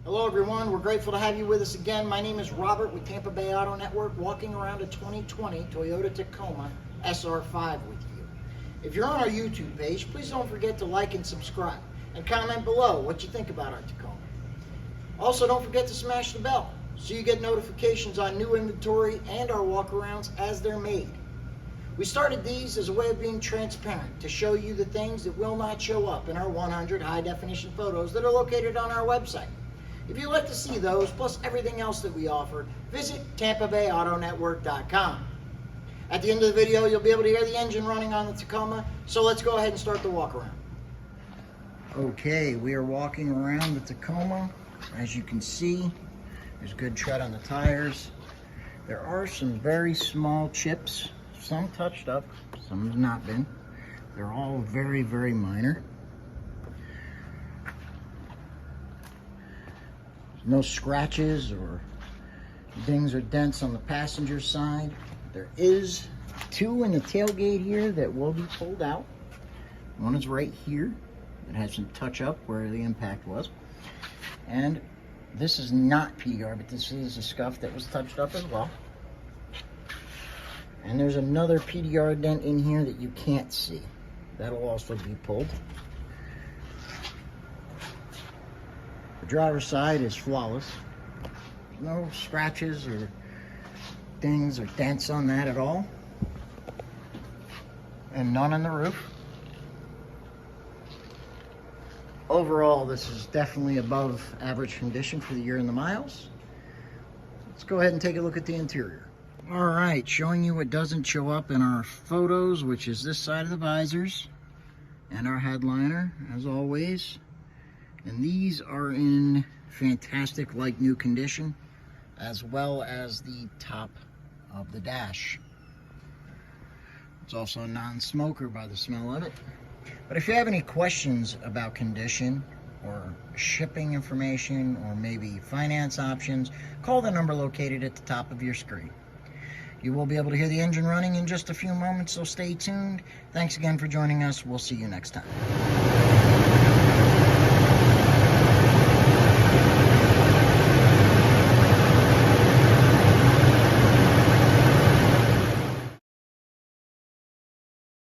Hello everyone, we're grateful to have you with us again. My name is Robert with Tampa Bay Auto Network, walking around a 2020 Toyota Tacoma SR5 with you. If you're on our YouTube page, please don't forget to like and subscribe, and comment below what you think about our Tacoma. Also, don't forget to smash the bell so you get notifications on new inventory and our walkarounds as they're made. We started these as a way of being transparent to show you the things that will not show up in our 100 high-definition photos that are located on our website. If you'd like to see those, plus everything else that we offer, visit TampaBayAutoNetwork.com. At the end of the video, you'll be able to hear the engine running on the Tacoma, so let's go ahead and start the walk around. Okay, we are walking around the Tacoma. As you can see, there's good tread on the tires. There are some very small chips, some touched up, some have not been. They're all very, very minor. No scratches or dings or dents on the passenger side. There is two in the tailgate here that will be pulled out. One is right here. It has some touch up where the impact was. And this is not PDR, but this is a scuff that was touched up as well. And there's another PDR dent in here that you can't see. That'll also be pulled. The driver's side is flawless. No scratches or dings or dents on that at all. And none on the roof. Overall, this is definitely above average condition for the year and the miles. Let's go ahead and take a look at the interior. All right, showing you what doesn't show up in our photos, which is this side of the visors and our headliner, as always. And these are in fantastic, like new condition, as well as the top of the dash. It's also a non-smoker by the smell of it. But if you have any questions about condition or shipping information or maybe finance options, call the number located at the top of your screen. You will be able to hear the engine running in just a few moments, so stay tuned. Thanks again for joining us. We'll see you next time.